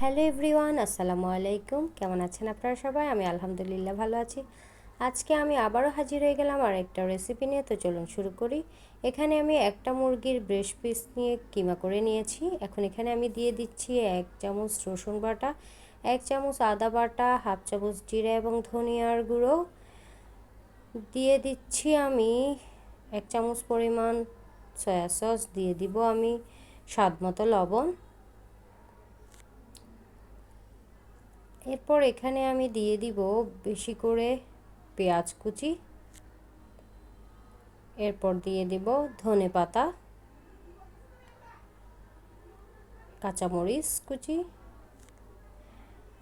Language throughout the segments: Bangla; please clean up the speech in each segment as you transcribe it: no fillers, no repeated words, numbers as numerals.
হ্যালো এভরিওয়ান, আসসালামু আলাইকুম। কেমন আছেন আপনারা সবাই? আমি আলহামদুলিল্লাহ ভালো আছি। আজকে আমি আবারও হাজির হয়ে গেলাম আর একটা রেসিপি নিয়ে। তো চলুন শুরু করি। এখানে আমি একটা মুরগির ব্রেস্ট পিস নিয়ে কিমা করে নিয়েছি। এখন এখানে আমি দিয়ে দিচ্ছি 1 চামচ রসুন বাটা, 1 চামচ আদা বাটা, হাফ চামচ জিরা এবং ধনিয়ার গুঁড়ো, দিয়ে দিচ্ছি আমি 1 চামচ পরিমাণ সয়া সস, দিয়ে দিব আমি স্বাদ মতো লবণ। এরপর এখানে আমি দিয়ে দিব বেশি করে পেঁয়াজ কুচি, এরপর দিয়ে দিব ধনে পাতা, কাঁচামরিচ কুচি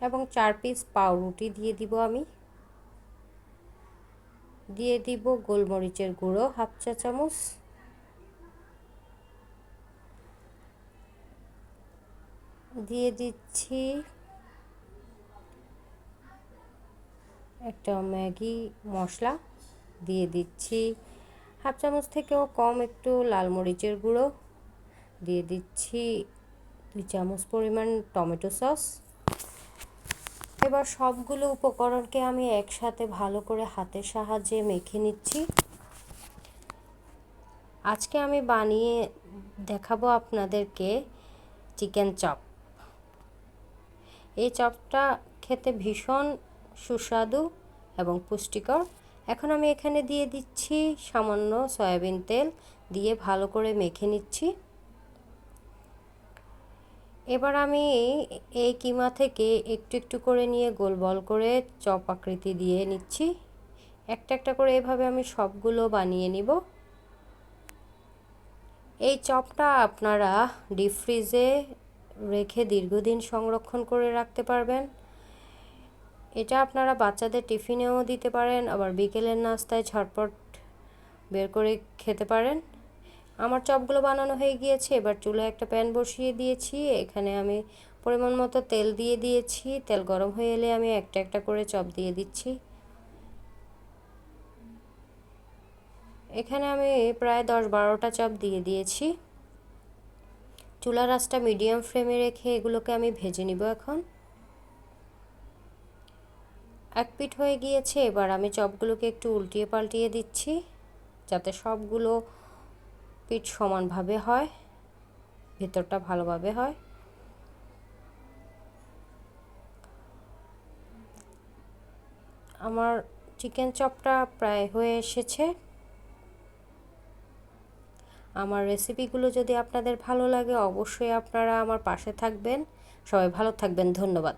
এবং 4 পিস পাউরুটি দিয়ে দিব আমি। দিয়ে দিব গোলমরিচের গুঁড়ো হাফ চা চামচ, দিয়ে দিচ্ছি একটা ম্যাগি মশলা, দিয়ে দিচ্ছি হাফ চামচ থেকেও কম একটু লাল মরিচের গুঁড়ো, দিয়ে দিচ্ছি 2 চামচ পরিমাণ টমেটো সস। এবার সবগুলো উপকরণকে আমি একসাথে ভালো করে হাতের সাহায্যে মেখে নিচ্ছি। আজকে আমি বানিয়ে দেখাবো আপনাদেরকে চিকেন চপ। এই চপটা খেতে ভীষণ সুস্বাদু এবং পুষ্টিকর। এখন আমি এখানে দিয়ে দিচ্ছি সামান্য সয়াবিন তেল, দিয়ে ভালো করে মেখে নিচ্ছি। এবার আমি এই কিমা থেকে একটু একটু করে নিয়ে গোল বল করে চপ আকৃতি দিয়ে নিচ্ছি। একটা একটা করে এভাবে আমি সবগুলো বানিয়ে নিব। এই চপটা আপনারা ডিপ ফ্রিজে রেখে দীর্ঘদিন সংরক্ষণ করে রাখতে পারবেন। এটা আপনারা বাচ্চাদের টিফিনেও দিতে পারেন, আবার বিকেলের নাস্তায় ঝটপট বের করে খেতে পারেন। আমার চপগুলো বানানো হয়ে গিয়েছে। এবার চুলায় একটা প্যান বসিয়ে দিয়েছি। এখানে আমি পরিমাণ মতো তেল দিয়ে দিয়েছি। তেল গরম হয়ে এলে আমি একটা একটা করে চপ দিয়ে দিচ্ছি। এখানে আমি প্রায় 10-12টা চপ দিয়ে দিয়েছি। চুলার আঁচটা মিডিয়াম ফ্লেমে রেখে এগুলোকে আমি ভেজে নিব। এখন এক পিঠ হয়ে গিয়েছে। এবার আমি চপগুলোকে একটু উল্টিয়ে পাল্টিয়ে দিচ্ছি যাতে সবগুলো পিঠ সমানভাবে হয়, ভেতরটা ভালোভাবে হয়। আমার চিকেন চপটা প্রায় হয়ে এসেছে। আমার রেসিপিগুলো যদি আপনাদের ভালো লাগে অবশ্যই আপনারা আমার পাশে থাকবেন। সবাই ভালো থাকবেন। ধন্যবাদ।